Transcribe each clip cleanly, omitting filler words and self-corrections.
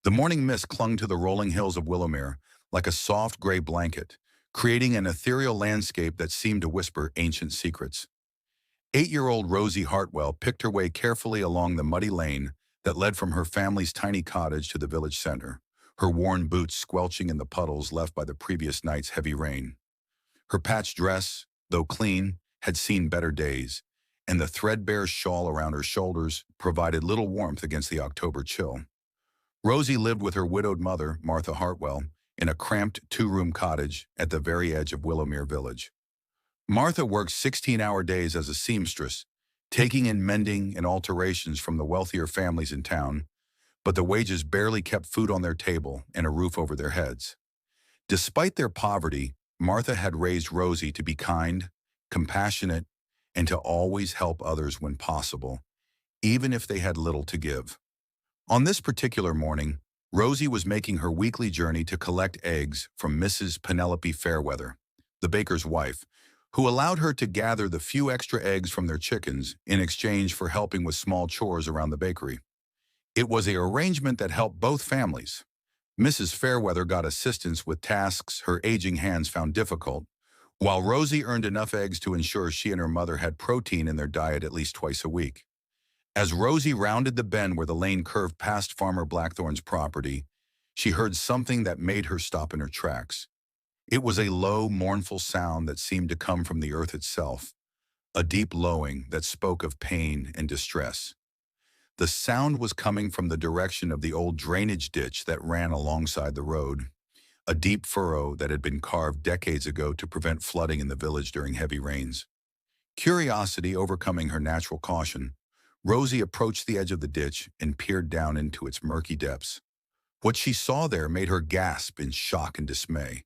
The morning mist clung to the rolling hills of Willowmere like a soft gray blanket, creating an ethereal landscape that seemed to whisper ancient secrets. 8-year-old Rosie Hartwell picked her way carefully along the muddy lane that led from her family's tiny cottage to the village center, her worn boots squelching in the puddles left by the previous night's heavy rain. Her patched dress, though clean, had seen better days, and the threadbare shawl around her shoulders provided little warmth against the October chill. Rosie lived with her widowed mother, Martha Hartwell, in a cramped two-room cottage at the very edge of Willowmere village. Martha worked 16-hour days as a seamstress, taking in mending and alterations from the wealthier families in town, but the wages barely kept food on their table and a roof over their heads. Despite their poverty, Martha had raised Rosie to be kind, compassionate, and to always help others when possible, even if they had little to give. On this particular morning, Rosie was making her weekly journey to collect eggs from Mrs. Penelope Fairweather, the baker's wife, who allowed her to gather the few extra eggs from their chickens in exchange for helping with small chores around the bakery. It was an arrangement that helped both families. Mrs. Fairweather got assistance with tasks her aging hands found difficult, while Rosie earned enough eggs to ensure she and her mother had protein in their diet at least twice a week. As Rosie rounded the bend where the lane curved past Farmer Blackthorne's property, she heard something that made her stop in her tracks. It was a low, mournful sound that seemed to come from the earth itself, a deep lowing that spoke of pain and distress. The sound was coming from the direction of the old drainage ditch that ran alongside the road, a deep furrow that had been carved decades ago to prevent flooding in the village during heavy rains. Curiosity overcoming her natural caution, Rosie approached the edge of the ditch and peered down into its murky depths. What she saw there made her gasp in shock and dismay.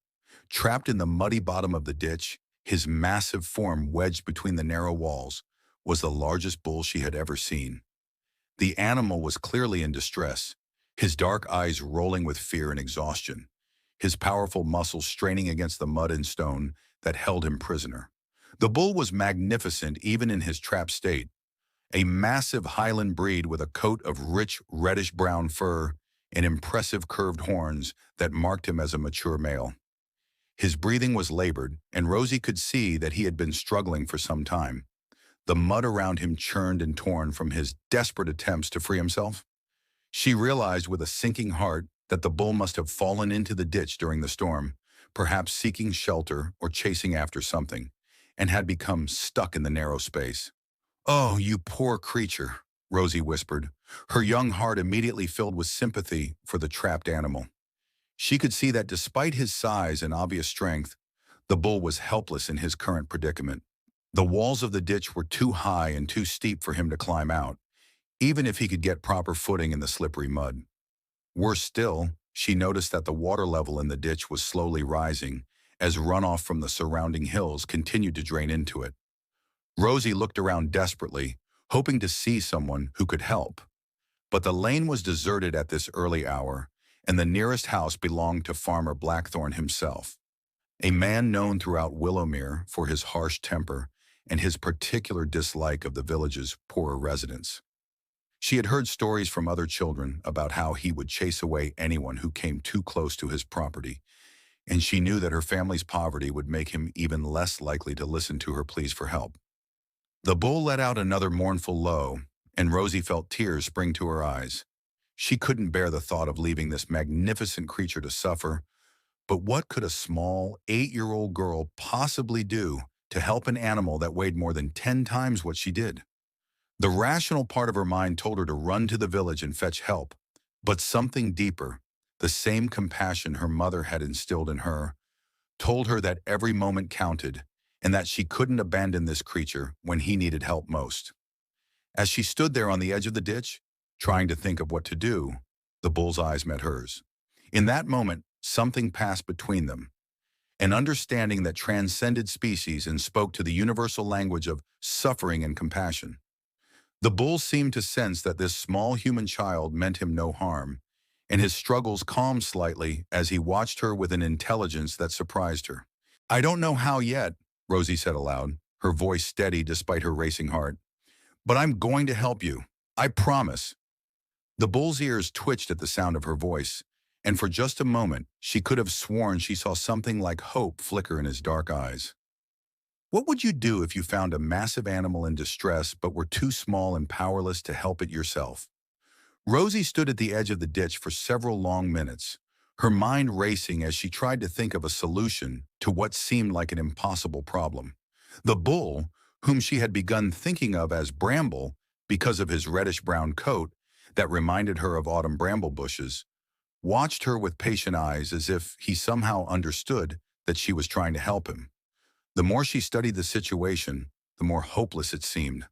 Trapped in the muddy bottom of the ditch, his massive form wedged between the narrow walls, was the largest bull she had ever seen. The animal was clearly in distress, his dark eyes rolling with fear and exhaustion, his powerful muscles straining against the mud and stone that held him prisoner. The bull was magnificent even in his trapped state, a massive Highland breed with a coat of rich reddish-brown fur and impressive curved horns that marked him as a mature male. His breathing was labored, and Rosie could see that he had been struggling for some time. The mud around him churned and torn from his desperate attempts to free himself. She realized with a sinking heart that the bull must have fallen into the ditch during the storm, perhaps seeking shelter or chasing after something, and had become stuck in the narrow space. "Oh, you poor creature," Rosie whispered, her young heart immediately filled with sympathy for the trapped animal. She could see that despite his size and obvious strength, the bull was helpless in his current predicament. The walls of the ditch were too high and too steep for him to climb out, even if he could get proper footing in the slippery mud. Worse still, she noticed that the water level in the ditch was slowly rising as runoff from the surrounding hills continued to drain into it. Rosie looked around desperately, hoping to see someone who could help. But the lane was deserted at this early hour, and the nearest house belonged to Farmer Blackthorne himself, a man known throughout Willowmere for his harsh temper and his particular dislike of the village's poorer residents. She had heard stories from other children about how he would chase away anyone who came too close to his property, and she knew that her family's poverty would make him even less likely to listen to her pleas for help. The bull let out another mournful low, and Rosie felt tears spring to her eyes. She couldn't bear the thought of leaving this magnificent creature to suffer, but what could a small, 8-year-old girl possibly do to help an animal that weighed more than 10 times what she did? The rational part of her mind told her to run to the village and fetch help, but something deeper, the same compassion her mother had instilled in her, told her that every moment counted and that she couldn't abandon this creature when he needed help most. As she stood there on the edge of the ditch, trying to think of what to do, the bull's eyes met hers. In that moment, something passed between them, an understanding that transcended species and spoke to the universal language of suffering and compassion. The bull seemed to sense that this small human child meant him no harm, and his struggles calmed slightly as he watched her with an intelligence that surprised her. "I don't know how yet," Rosie said aloud, her voice steady despite her racing heart, "but I'm going to help you. I promise." The bull's ears twitched at the sound of her voice, and for just a moment, she could have sworn she saw something like hope flicker in his dark eyes. What would you do if you found a massive animal in distress but were too small and powerless to help it yourself? Rosie stood at the edge of the ditch for several long minutes, her mind racing as she tried to think of a solution to what seemed like an impossible problem. The bull, whom she had begun thinking of as Bramble because of his reddish-brown coat that reminded her of autumn bramble bushes, watched her with patient eyes as if he somehow understood that she was trying to help him. The more she studied the situation, the more hopeless it seemed.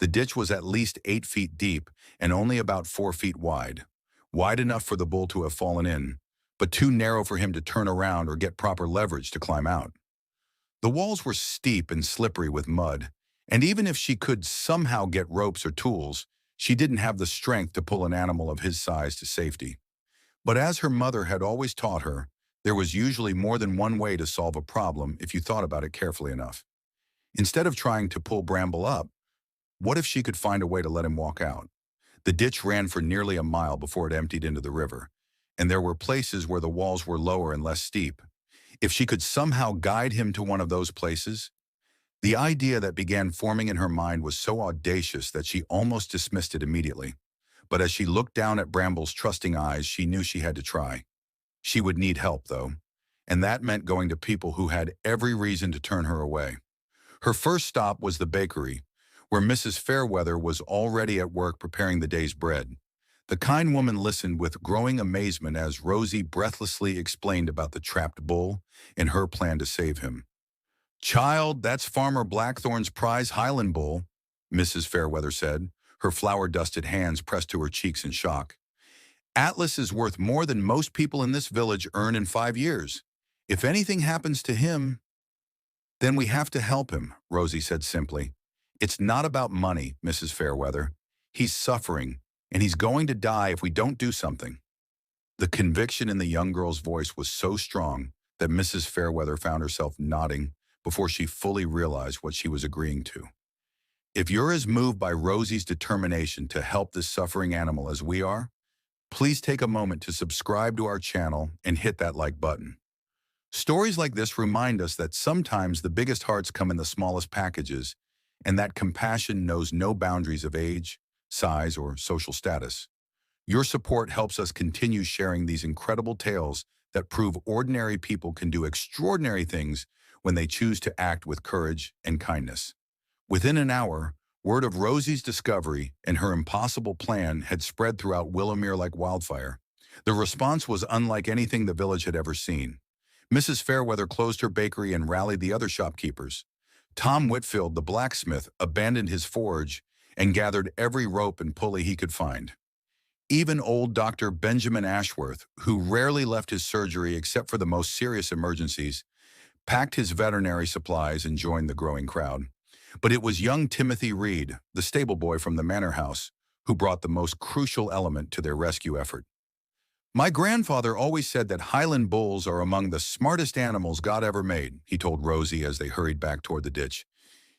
The ditch was at least 8 feet deep and only about 4 feet wide. Wide enough for the bull to have fallen in, but too narrow for him to turn around or get proper leverage to climb out. The walls were steep and slippery with mud, and even if she could somehow get ropes or tools, she didn't have the strength to pull an animal of his size to safety. But as her mother had always taught her, there was usually more than one way to solve a problem if you thought about it carefully enough. Instead of trying to pull Bramble up, what if she could find a way to let him walk out? The ditch ran for nearly a mile before it emptied into the river, and there were places where the walls were lower and less steep. If she could somehow guide him to one of those places, the idea that began forming in her mind was so audacious that she almost dismissed it immediately. But as she looked down at Bramble's trusting eyes, she knew she had to try. She would need help, though, and that meant going to people who had every reason to turn her away. Her first stop was the bakery, where Mrs. Fairweather was already at work preparing the day's bread. The kind woman listened with growing amazement as Rosie breathlessly explained about the trapped bull and her plan to save him. "Child, that's Farmer Blackthorne's prize Highland bull," Mrs. Fairweather said, her flour-dusted hands pressed to her cheeks in shock. "Atlas is worth more than most people in this village earn in 5 years. If anything happens to him, then we have to help him," Rosie said simply. "It's not about money, Mrs. Fairweather. He's suffering, and he's going to die if we don't do something." The conviction in the young girl's voice was so strong that Mrs. Fairweather found herself nodding before she fully realized what she was agreeing to. If you're as moved by Rosie's determination to help this suffering animal as we are, please take a moment to subscribe to our channel and hit that like button. Stories like this remind us that sometimes the biggest hearts come in the smallest packages, and that compassion knows no boundaries of age, size, or social status. Your support helps us continue sharing these incredible tales that prove ordinary people can do extraordinary things when they choose to act with courage and kindness. Within an hour, word of Rosie's discovery and her impossible plan had spread throughout Willowmere like wildfire. The response was unlike anything the village had ever seen. Mrs. Fairweather closed her bakery and rallied the other shopkeepers. Tom Whitfield, the blacksmith, abandoned his forge and gathered every rope and pulley he could find. Even old Dr. Benjamin Ashworth, who rarely left his surgery except for the most serious emergencies, packed his veterinary supplies and joined the growing crowd. But it was young Timothy Reed, the stable boy from the manor house, who brought the most crucial element to their rescue effort. "My grandfather always said that Highland bulls are among the smartest animals God ever made," he told Rosie as they hurried back toward the ditch.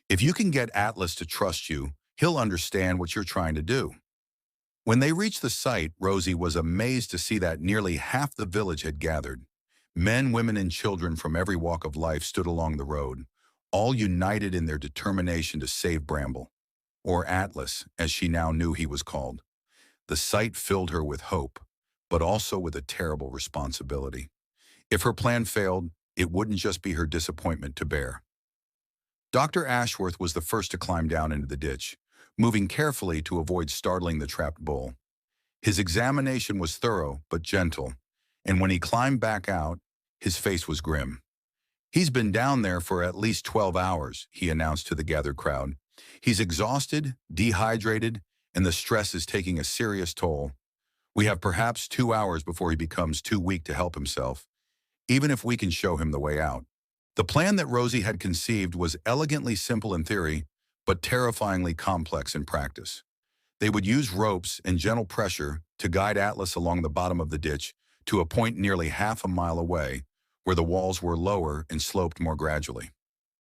"If you can get Atlas to trust you, he'll understand what you're trying to do." When they reached the site, Rosie was amazed to see that nearly half the village had gathered. Men, women, and children from every walk of life stood along the road, all united in their determination to save Bramble, or Atlas, as she now knew he was called. The sight filled her with hope, but also with a terrible responsibility. If her plan failed, it wouldn't just be her disappointment to bear. Dr. Ashworth was the first to climb down into the ditch, moving carefully to avoid startling the trapped bull. His examination was thorough but gentle, and when he climbed back out, his face was grim. "He's been down there for at least 12 hours, he announced to the gathered crowd. "He's exhausted, dehydrated, and the stress is taking a serious toll. We have perhaps 2 hours before he becomes too weak to help himself, even if we can show him the way out." The plan that Rosie had conceived was elegantly simple in theory, but terrifyingly complex in practice. They would use ropes and gentle pressure to guide Atlas along the bottom of the ditch to a point nearly half a mile away, where the walls were lower and sloped more gradually.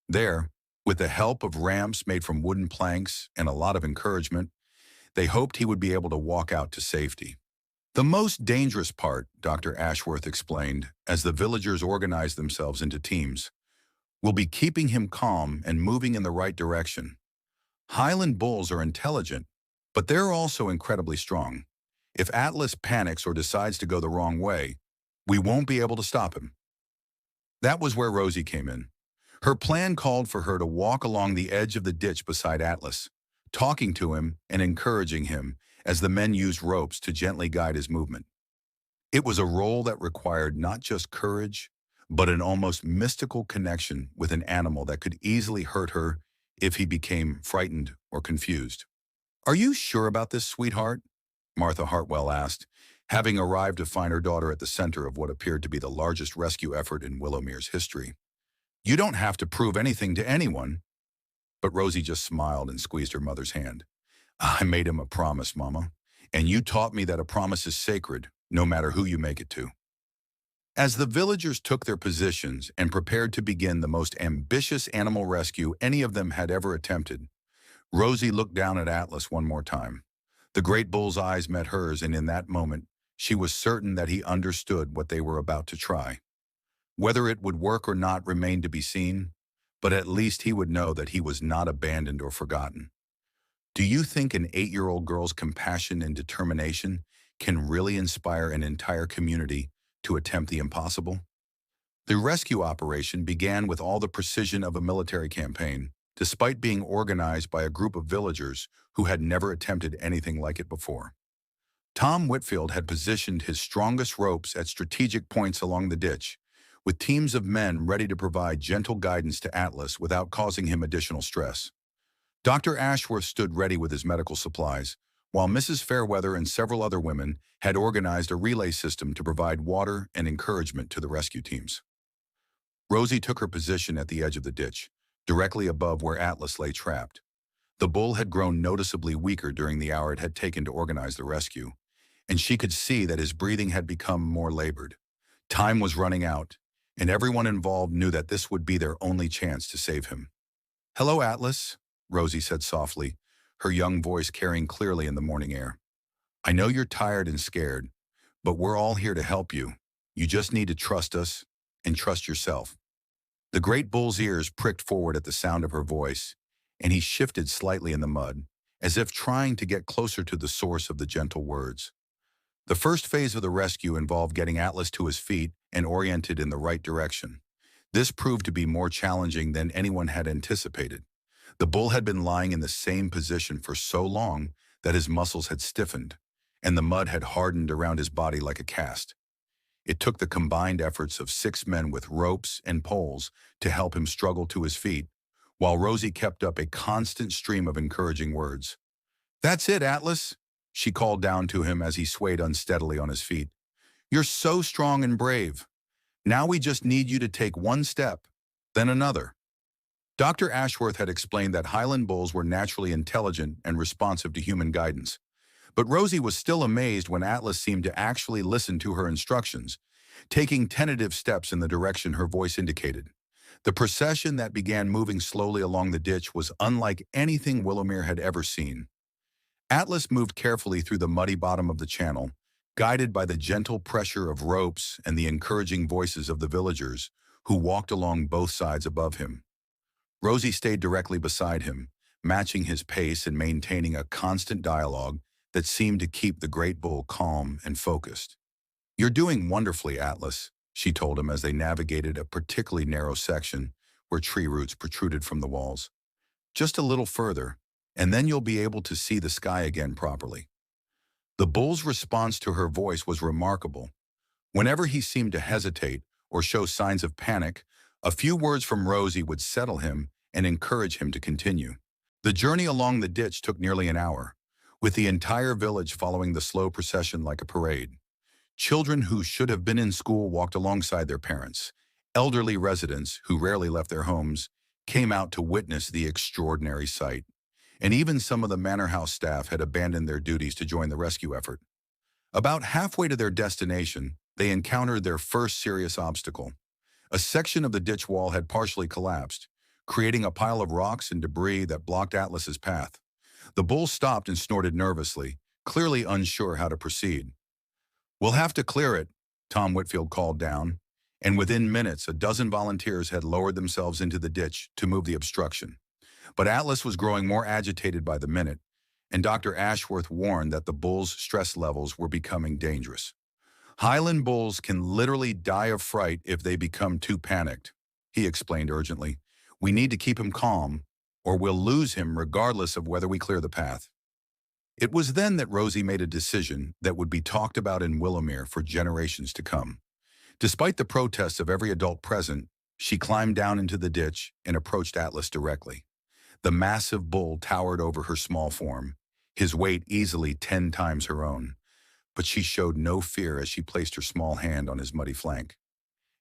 There, with the help of ramps made from wooden planks and a lot of encouragement, They hoped he would be able to walk out to safety. The most dangerous part, Dr. Ashworth explained, as the villagers organized themselves into teams, will be keeping him calm and moving in the right direction. Highland bulls are intelligent, but they're also incredibly strong. If Atlas panics or decides to go the wrong way, we won't be able to stop him. That was where Rosie came in. Her plan called for her to walk along the edge of the ditch beside Atlas, talking to him and encouraging him as the men used ropes to gently guide his movement. It was a role that required not just courage, but an almost mystical connection with an animal that could easily hurt her if he became frightened or confused. "Are you sure about this, sweetheart?" Martha Hartwell asked, having arrived to find her daughter at the center of what appeared to be the largest rescue effort in Willowmere's history. "You don't have to prove anything to anyone." But Rosie just smiled and squeezed her mother's hand. "I made him a promise, Mama, and you taught me that a promise is sacred, no matter who you make it to." As the villagers took their positions and prepared to begin the most ambitious animal rescue any of them had ever attempted, Rosie looked down at Atlas one more time. The great bull's eyes met hers, and in that moment, she was certain that he understood what they were about to try. Whether it would work or not remained to be seen, but at least he would know that he was not abandoned or forgotten. Do you think an 8-year-old girl's compassion and determination can really inspire an entire community to attempt the impossible? The rescue operation began with all the precision of a military campaign, despite being organized by a group of villagers who had never attempted anything like it before. Tom Whitfield had positioned his strongest ropes at strategic points along the ditch, with teams of men ready to provide gentle guidance to Atlas without causing him additional stress. Dr. Ashworth stood ready with his medical supplies, while Mrs. Fairweather and several other women had organized a relay system to provide water and encouragement to the rescue teams. Rosie took her position at the edge of the ditch, directly above where Atlas lay trapped. The bull had grown noticeably weaker during the hour it had taken to organize the rescue, and she could see that his breathing had become more labored. Time was running out, and everyone involved knew that this would be their only chance to save him. "Hello, Atlas," Rosie said softly, her young voice carrying clearly in the morning air. "I know you're tired and scared, but we're all here to help you. You just need to trust us and trust yourself." The great bull's ears pricked forward at the sound of her voice, and he shifted slightly in the mud, as if trying to get closer to the source of the gentle words. The first phase of the rescue involved getting Atlas to his feet and oriented in the right direction. This proved to be more challenging than anyone had anticipated. The bull had been lying in the same position for so long that his muscles had stiffened, and the mud had hardened around his body like a cast. It took the combined efforts of 6 men with ropes and poles to help him struggle to his feet, while Rosie kept up a constant stream of encouraging words. "That's it, Atlas," she called down to him as he swayed unsteadily on his feet. "You're so strong and brave. Now we just need you to take one step, then another." Dr. Ashworth had explained that Highland bulls were naturally intelligent and responsive to human guidance. But Rosie was still amazed when Atlas seemed to actually listen to her instructions, taking tentative steps in the direction her voice indicated. The procession that began moving slowly along the ditch was unlike anything Willowmere had ever seen. Atlas moved carefully through the muddy bottom of the channel, guided by the gentle pressure of ropes and the encouraging voices of the villagers who walked along both sides above him. Rosie stayed directly beside him, matching his pace and maintaining a constant dialogue that seemed to keep the great bull calm and focused. "You're doing wonderfully, Atlas," she told him as they navigated a particularly narrow section where tree roots protruded from the walls. "Just a little further, and then you'll be able to see the sky again properly." The bull's response to her voice was remarkable. Whenever he seemed to hesitate or show signs of panic, a few words from Rosie would settle him and encourage him to continue. The journey along the ditch took nearly an hour, with the entire village following the slow procession like a parade. Children who should have been in school walked alongside their parents. Elderly residents, who rarely left their homes, came out to witness the extraordinary sight. And even some of the manor house staff had abandoned their duties to join the rescue effort. About halfway to their destination, they encountered their first serious obstacle. A section of the ditch wall had partially collapsed, creating a pile of rocks and debris that blocked Atlas's path. The bull stopped and snorted nervously, clearly unsure how to proceed. "We'll have to clear it," Tom Whitfield called down, and within minutes a dozen volunteers had lowered themselves into the ditch to move the obstruction. But Atlas was growing more agitated by the minute, and Dr. Ashworth warned that the bull's stress levels were becoming dangerous. "Highland bulls can literally die of fright if they become too panicked," he explained urgently. "We need to keep him calm, or we'll lose him regardless of whether we clear the path." It was then that Rosie made a decision that would be talked about in Willowmere for generations to come. Despite the protests of every adult present, she climbed down into the ditch and approached Atlas directly. The massive bull towered over her small form, his weight easily 10 times her own. But she showed no fear as she placed her small hand on his muddy flank.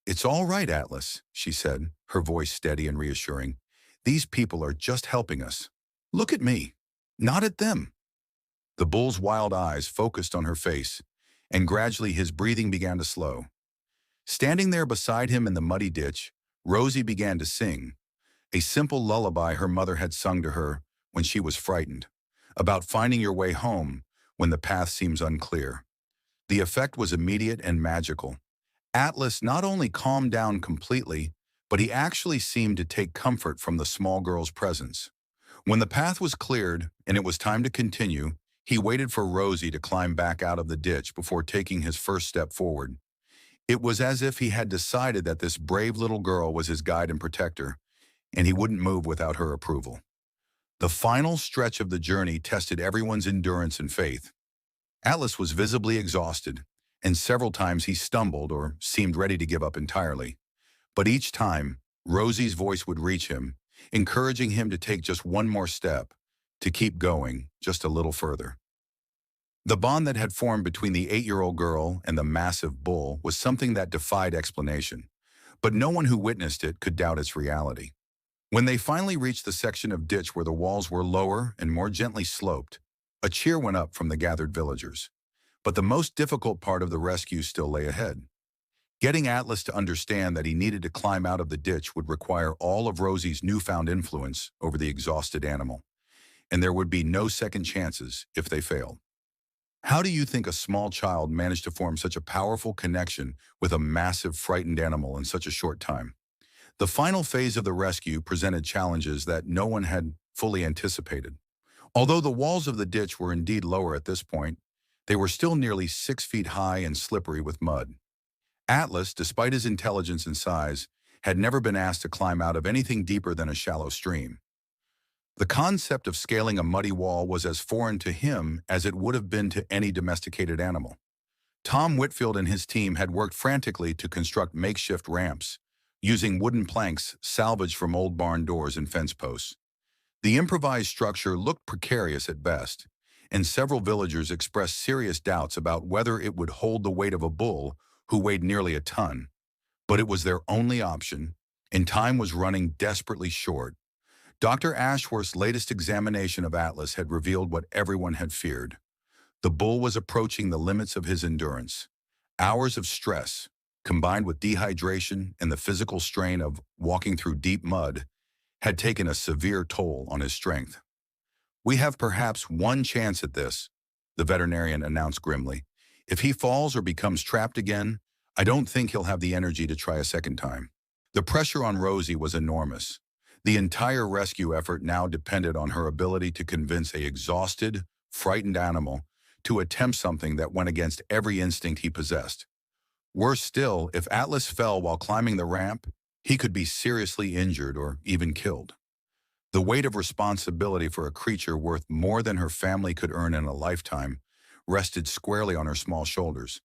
"It's all right, Atlas," she said, her voice steady and reassuring. "These people are just helping us. Look at me, not at them." The bull's wild eyes focused on her face, and gradually his breathing began to slow. Standing there beside him in the muddy ditch, Rosie began to sing, a simple lullaby her mother had sung to her when she was frightened, about finding your way home when the path seems unclear. The effect was immediate and magical. Atlas not only calmed down completely, but he actually seemed to take comfort from the small girl's presence. When the path was cleared and it was time to continue, he waited for Rosie to climb back out of the ditch before taking his first step forward. It was as if he had decided that this brave little girl was his guide and protector, and he wouldn't move without her approval. The final stretch of the journey tested everyone's endurance and faith. Atlas was visibly exhausted, and several times he stumbled or seemed ready to give up entirely. But each time, Rosie's voice would reach him, encouraging him to take just one more step, to keep going just a little further. The bond that had formed between the 8-year-old girl and the massive bull was something that defied explanation, but no one who witnessed it could doubt its reality. When they finally reached the section of ditch where the walls were lower and more gently sloped, a cheer went up from the gathered villagers. But the most difficult part of the rescue still lay ahead. Getting Atlas to understand that he needed to climb out of the ditch would require all of Rosie's newfound influence over the exhausted animal, and there would be no second chances if they failed. How do you think a small child managed to form such a powerful connection with a massive, frightened animal in such a short time? The final phase of the rescue presented challenges that no one had fully anticipated. Although the walls of the ditch were indeed lower at this point, they were still nearly 6 feet high and slippery with mud. Atlas, despite his intelligence and size, had never been asked to climb out of anything deeper than a shallow stream. The concept of scaling a muddy wall was as foreign to him as it would have been to any domesticated animal. Tom Whitfield and his team had worked frantically to construct makeshift ramps, using wooden planks salvaged from old barn doors and fence posts. The improvised structure looked precarious at best, and several villagers expressed serious doubts about whether it would hold the weight of a bull who weighed nearly a ton. But it was their only option, and time was running desperately short. Dr. Ashworth's latest examination of Atlas had revealed what everyone had feared. The bull was approaching the limits of his endurance. Hours of stress, combined with dehydration and the physical strain of walking through deep mud, had taken a severe toll on his strength. "We have perhaps one chance at this," the veterinarian announced grimly. "If he falls or becomes trapped again, I don't think he'll have the energy to try a second time." The pressure on Rosie was enormous. The entire rescue effort now depended on her ability to convince an exhausted, frightened animal to attempt something that went against every instinct he possessed. Worse still, if Atlas fell while climbing the ramp, he could be seriously injured or even killed. The weight of responsibility for a creature worth more than her family could earn in a lifetime rested squarely on her small shoulders.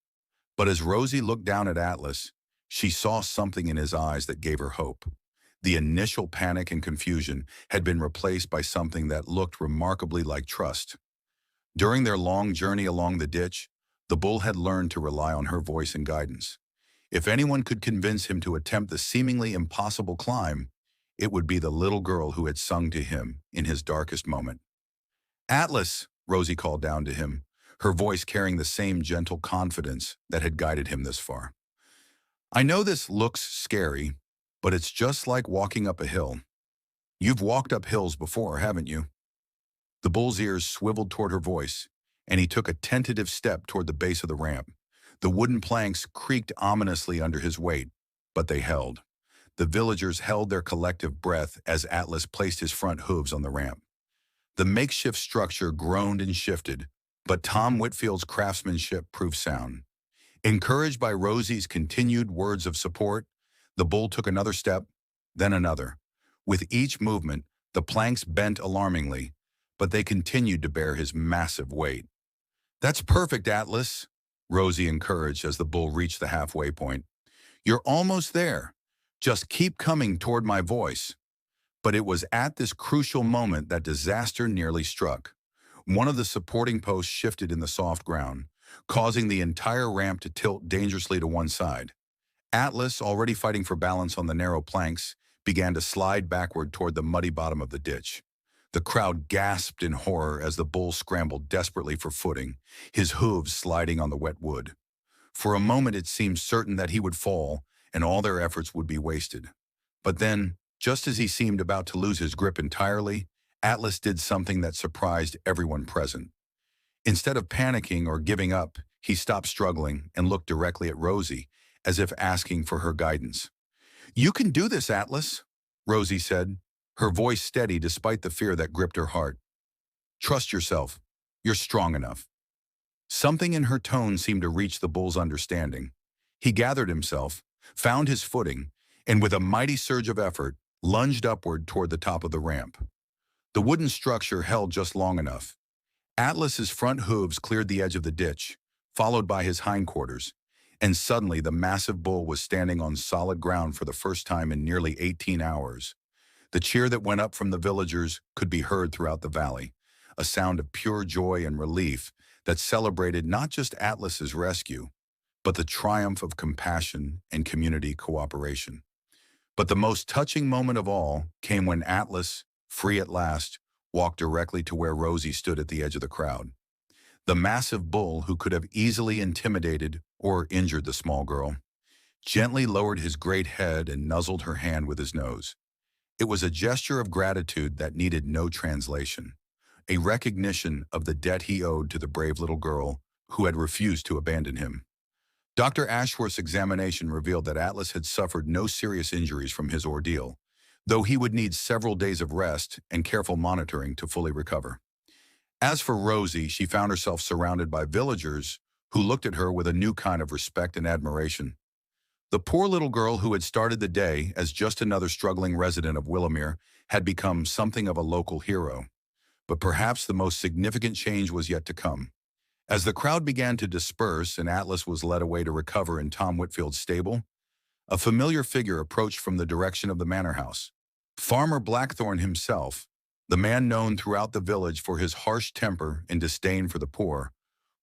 But as Rosie looked down at Atlas, she saw something in his eyes that gave her hope. The initial panic and confusion had been replaced by something that looked remarkably like trust. During their long journey along the ditch, the bull had learned to rely on her voice and guidance. If anyone could convince him to attempt the seemingly impossible climb, it would be the little girl who had sung to him in his darkest moment. "Atlas," Rosie called down to him, her voice carrying the same gentle confidence that had guided him this far. "I know this looks scary, but it's just like walking up a hill. You've walked up hills before, haven't you?" The bull's ears swiveled toward her voice, and he took a tentative step toward the base of the ramp. The wooden planks creaked ominously under his weight, but they held. The villagers held their collective breath as Atlas placed his front hooves on the ramp. The makeshift structure groaned and shifted, but Tom Whitfield's craftsmanship proved sound. Encouraged by Rosie's continued words of support, the bull took another step, then another. With each movement, the planks bent alarmingly, but they continued to bear his massive weight. "That's perfect, Atlas," Rosie encouraged as the bull reached the halfway point. "You're almost there. Just keep coming toward my voice." But it was at this crucial moment that disaster nearly struck. One of the supporting posts shifted in the soft ground, causing the entire ramp to tilt dangerously to one side. Atlas, already fighting for balance on the narrow planks, began to slide backward toward the muddy bottom of the ditch. The crowd gasped in horror as the bull scrambled desperately for footing, his hooves sliding on the wet wood. For a moment it seemed certain that he would fall, and all their efforts would be wasted. But then, just as he seemed about to lose his grip entirely, Atlas did something that surprised everyone present. Instead of panicking or giving up, he stopped struggling and looked directly at Rosie, as if asking for her guidance. "You can do this, Atlas," Rosie said, her voice steady despite the fear that gripped her heart. "Trust yourself. You're strong enough." Something in her tone seemed to reach the bull's understanding. He gathered himself, found his footing, and with a mighty surge of effort, lunged upward toward the top of the ramp. The wooden structure held just long enough. Atlas's front hooves cleared the edge of the ditch, followed by his hindquarters, and suddenly the massive bull was standing on solid ground for the first time in nearly 18 hours. The cheer that went up from the villagers could be heard throughout the valley, a sound of pure joy and relief that celebrated not just Atlas's rescue, but the triumph of compassion and community cooperation. But the most touching moment of all came when Atlas, free at last, walked directly to where Rosie stood at the edge of the crowd. The massive bull, who could have easily intimidated or injured the small girl, gently lowered his great head and nuzzled her hand with his nose. It was a gesture of gratitude that needed no translation, a recognition of the debt he owed to the brave little girl who had refused to abandon him. Dr. Ashworth's examination revealed that Atlas had suffered no serious injuries from his ordeal, though he would need several days of rest and careful monitoring to fully recover. As for Rosie, she found herself surrounded by villagers who looked at her with a new kind of respect and admiration. The poor little girl who had started the day as just another struggling resident of Willowmere had become something of a local hero. But perhaps the most significant change was yet to come. As the crowd began to disperse and Atlas was led away to recover in Tom Whitfield's stable, a familiar figure approached from the direction of the manor house. Farmer Blackthorne himself, the man known throughout the village for his harsh temper and disdain for the poor,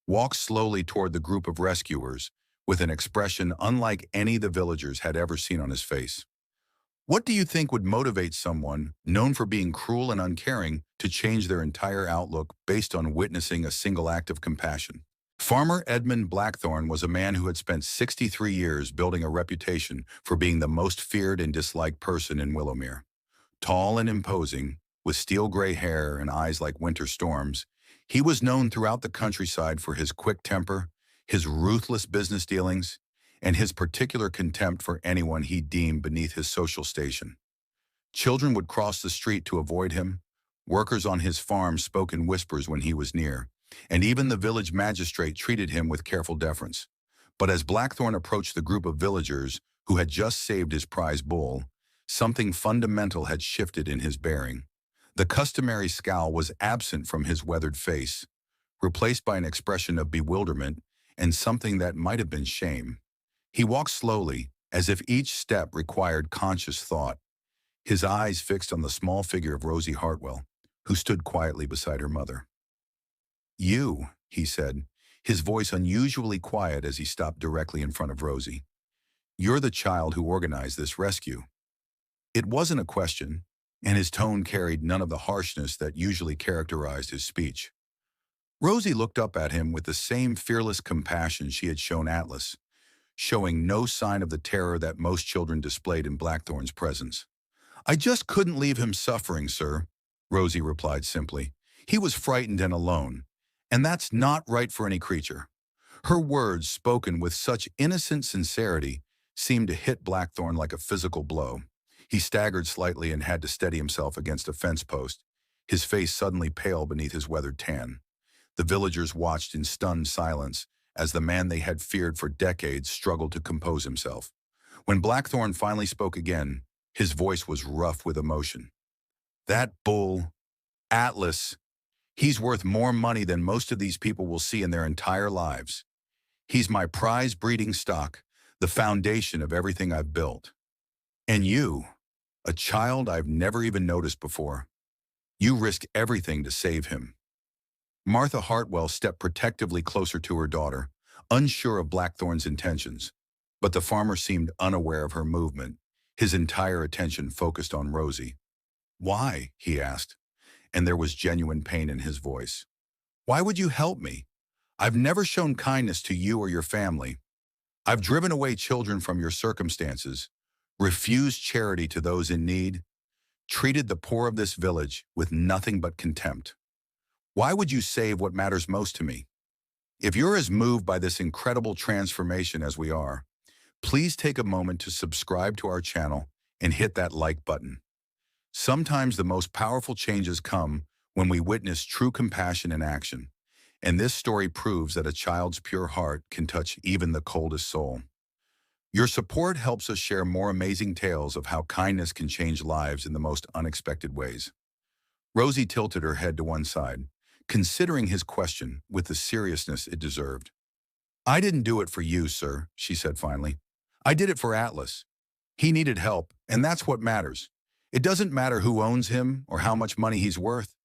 walked slowly toward the group of rescuers with an expression unlike any the villagers had ever seen on his face. "What do you think would motivate someone known for being cruel and uncaring to change their entire outlook based on witnessing a single act of compassion?" Farmer Edmund Blackthorne was a man who had spent 63 years building a reputation for being the most feared and disliked person in Willowmere. Tall and imposing, with steel-gray hair and eyes like winter storms, he was known throughout the countryside for his quick temper, his ruthless business dealings, and his particular contempt for anyone he deemed beneath his social station. Children would cross the street to avoid him, workers on his farm spoke in whispers when he was near, and even the village magistrate treated him with careful deference. But as Blackthorne approached the group of villagers who had just saved his prize bull, something fundamental had shifted in his bearing. The customary scowl was absent from his weathered face, replaced by an expression of bewilderment and something that might have been shame. He walked slowly, as if each step required conscious thought, his eyes fixed on the small figure of Rosie Hartwell, who stood quietly beside her mother. "You," he said, his voice unusually quiet as he stopped directly in front of Rosie. "You're the child who organized this rescue." It wasn't a question, and his tone carried none of the harshness that usually characterized his speech. Rosie looked up at him with the same fearless compassion she had shown Atlas, showing no sign of the terror that most children displayed in Blackthorne's presence. "I just couldn't leave him suffering, sir," Rosie replied simply. He was frightened and alone, and that's not right for any creature. Her words, spoken with such innocent sincerity, seemed to hit Blackthorne like a physical blow. He staggered slightly and had to steady himself against a fence post, his face suddenly pale beneath his weathered tan. The villagers watched in stunned silence as the man they had feared for decades struggled to compose himself. When Blackthorne finally spoke again, his voice was rough with emotion. "That bull, Atlas, he's worth more money than most of these people will see in their entire lives. He's my prize breeding stock, the foundation of everything I've built. And you, a child I've never even noticed before, you risk everything to save him." Martha Hartwell stepped protectively closer to her daughter, unsure of Blackthorne's intentions. But the farmer seemed unaware of her movement, his entire attention focused on Rosie. "Why?" he asked, and there was genuine pain in his voice. "Why would you help me? I've never shown kindness to you or your family. I've driven away children from your circumstances, refused charity to those in need, treated the poor of this village with nothing but contempt. Why would you save what matters most to me? If you're as moved by this incredible transformation as we are, please take a moment to subscribe to our channel and hit that like button. Sometimes the most powerful changes come when we witness true compassion in action, and this story proves that a child's pure heart can touch even the coldest soul. Your support helps us share more amazing tales of how kindness can change lives in the most unexpected ways. Rosie tilted her head to one side, considering his question with the seriousness it deserved. "I didn't do it for you, sir," she said finally. "I did it for Atlas. He needed help, and that's what matters. It doesn't matter who owns him or how much money he's worth.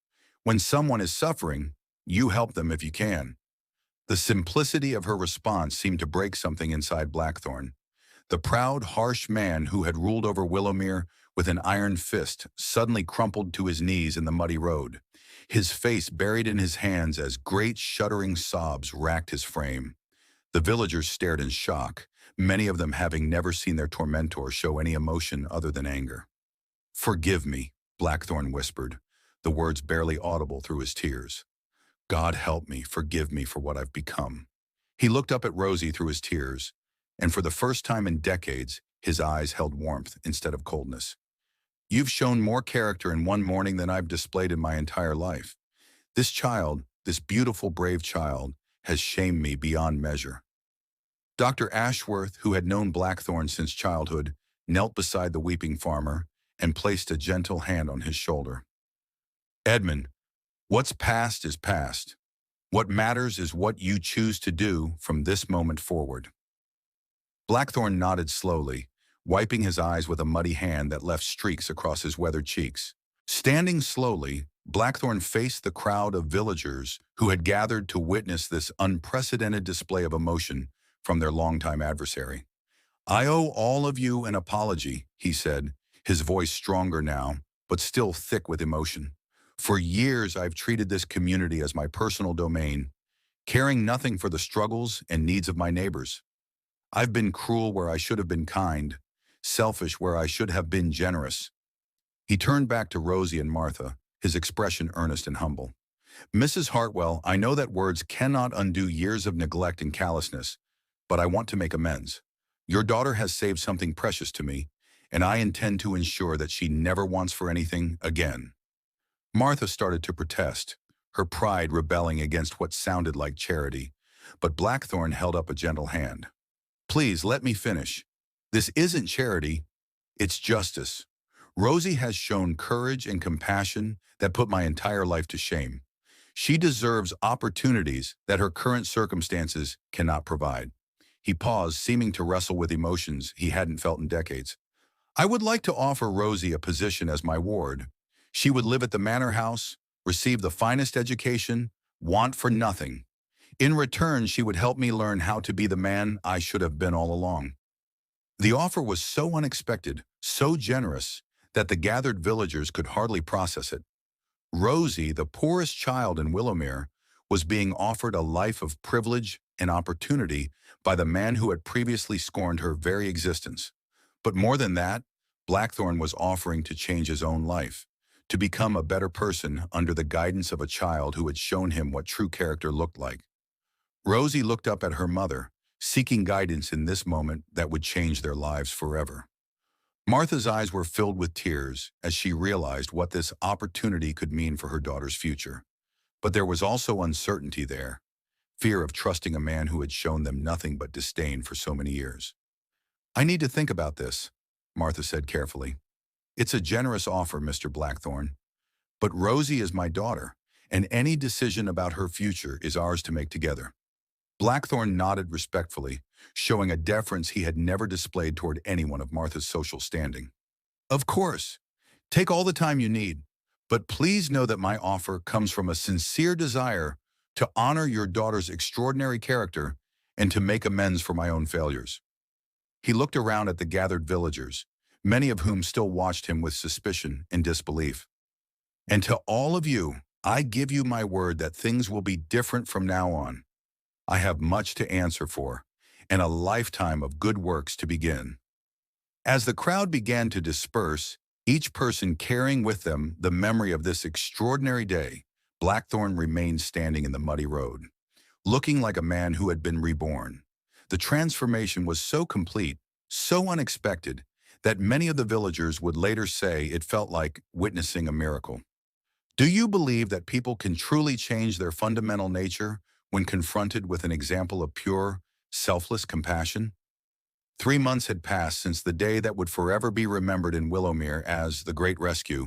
When someone is suffering, you help them if you can." The simplicity of her response seemed to break something inside Blackthorne. The proud, harsh man who had ruled over Willowmere with an iron fist suddenly crumpled to his knees in the muddy road, his face buried in his hands as great shuddering sobs racked his frame. The villagers stared in shock, many of them having never seen their tormentor show any emotion other than anger. "Forgive me," Blackthorne whispered, the words barely audible through his tears. "God help me, forgive me for what I've become." He looked up at Rosie through his tears, and for the first time in decades, his eyes held warmth instead of coldness. "You've shown more character in one morning than I've displayed in my entire life. This child, this beautiful, brave child, has shamed me beyond measure." Dr. Ashworth, who had known Blackthorne since childhood, knelt beside the weeping farmer and placed a gentle hand on his shoulder. "Edmund, what's past is past. What matters is what you choose to do from this moment forward." Blackthorne nodded slowly, wiping his eyes with a muddy hand that left streaks across his weathered cheeks. Standing slowly, Blackthorne faced the crowd of villagers who had gathered to witness this unprecedented display of emotion from their longtime adversary. "I owe all of you an apology," he said, his voice stronger now, but still thick with emotion. "For years I've treated this community as my personal domain, caring nothing for the struggles and needs of my neighbors. I've been cruel where I should have been kind, selfish where I should have been generous." He turned back to Rosie and Martha, his expression earnest and humble. "Mrs. Hartwell, I know that words cannot undo years of neglect and callousness, but I want to make amends. Your daughter has saved something precious to me, and I intend to ensure that she never wants for anything again." Martha started to protest, her pride rebelling against what sounded like charity, but Blackthorne held up a gentle hand. "Please, let me finish. This isn't charity, it's justice. Rosie has shown courage and compassion that put my entire life to shame. She deserves opportunities that her current circumstances cannot provide." He paused, seeming to wrestle with emotions he hadn't felt in decades. "I would like to offer Rosie a position as my ward. She would live at the manor house, receive the finest education, want for nothing. In return, she would help me learn how to be the man I should have been all along." The offer was so unexpected, so generous, that the gathered villagers could hardly process it. Rosie, the poorest child in Willowmere, was being offered a life of privilege and opportunity by the man who had previously scorned her very existence. But more than that, Blackthorne was offering to change his own life, to become a better person under the guidance of a child who had shown him what true character looked like. Rosie looked up at her mother, seeking guidance in this moment that would change their lives forever. Martha's eyes were filled with tears as she realized what this opportunity could mean for her daughter's future. But there was also uncertainty there, fear of trusting a man who had shown them nothing but disdain for so many years. "I need to think about this," Martha said carefully. "It's a generous offer, Mr. Blackthorne. But Rosie is my daughter, and any decision about her future is ours to make together." Blackthorne nodded respectfully, showing a deference he had never displayed toward anyone of Martha's social standing. "Of course. Take all the time you need, but please know that my offer comes from a sincere desire to honor your daughter's extraordinary character and to make amends for my own failures." He looked around at the gathered villagers, many of whom still watched him with suspicion and disbelief. "And to all of you, I give you my word that things will be different from now on. I have much to answer for, and a lifetime of good works to begin." As the crowd began to disperse, each person carrying with them the memory of this extraordinary day, Blackthorne remained standing in the muddy road, looking like a man who had been reborn. The transformation was so complete, so unexpected, that many of the villagers would later say it felt like witnessing a miracle. Do you believe that people can truly change their fundamental nature when confronted with an example of pure, selfless compassion? 3 months had passed since the day that would forever be remembered in Willowmere as the Great Rescue,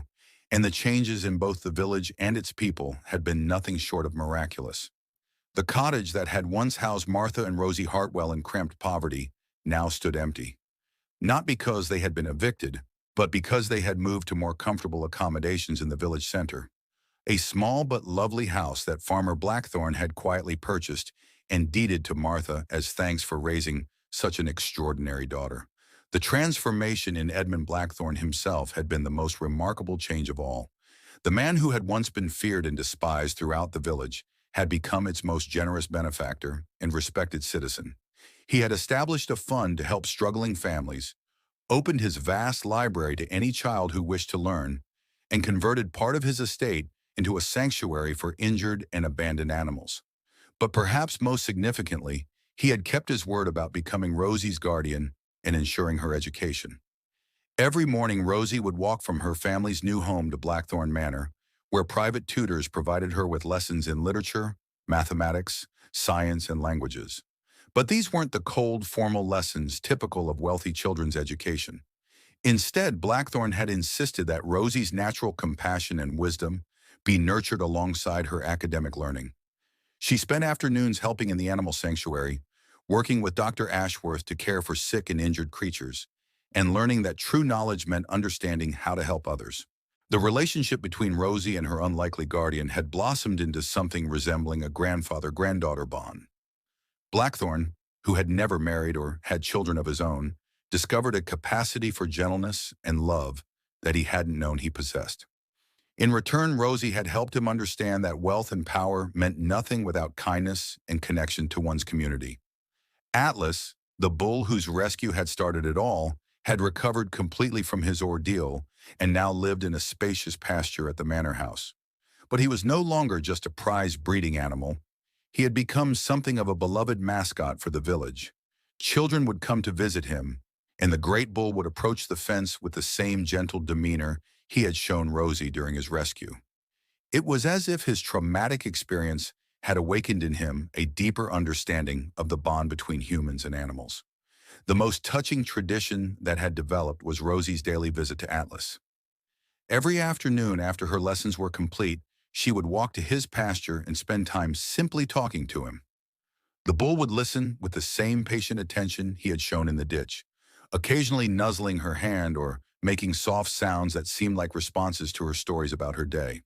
and the changes in both the village and its people had been nothing short of miraculous. The cottage that had once housed Martha and Rosie Hartwell in cramped poverty now stood empty. Not because they had been evicted, but because they had moved to more comfortable accommodations in the village center. A small but lovely house that Farmer Blackthorne had quietly purchased and deeded to Martha as thanks for raising such an extraordinary daughter. The transformation in Edmund Blackthorne himself had been the most remarkable change of all. The man who had once been feared and despised throughout the village had become its most generous benefactor and respected citizen. He had established a fund to help struggling families, opened his vast library to any child who wished to learn, and converted part of his estate into a sanctuary for injured and abandoned animals. But perhaps most significantly, he had kept his word about becoming Rosie's guardian and ensuring her education. Every morning, Rosie would walk from her family's new home to Blackthorne Manor, where private tutors provided her with lessons in literature, mathematics, science, and languages. But these weren't the cold, formal lessons typical of wealthy children's education. Instead, Blackthorne had insisted that Rosie's natural compassion and wisdom be nurtured alongside her academic learning. She spent afternoons helping in the animal sanctuary, working with Dr. Ashworth to care for sick and injured creatures, and learning that true knowledge meant understanding how to help others. The relationship between Rosie and her unlikely guardian had blossomed into something resembling a grandfather-granddaughter bond. Blackthorne, who had never married or had children of his own, discovered a capacity for gentleness and love that he hadn't known he possessed. In return, Rosie had helped him understand that wealth and power meant nothing without kindness and connection to one's community. Atlas, the bull whose rescue had started it all, had recovered completely from his ordeal and now lived in a spacious pasture at the manor house. But he was no longer just a prized breeding animal. He had become something of a beloved mascot for the village. Children would come to visit him, and the great bull would approach the fence with the same gentle demeanor he had shown Rosie during his rescue. It was as if his traumatic experience had awakened in him a deeper understanding of the bond between humans and animals. The most touching tradition that had developed was Rosie's daily visit to Atlas. Every afternoon after her lessons were complete, she would walk to his pasture and spend time simply talking to him. The bull would listen with the same patient attention he had shown in the ditch, occasionally nuzzling her hand or making soft sounds that seemed like responses to her stories about her day.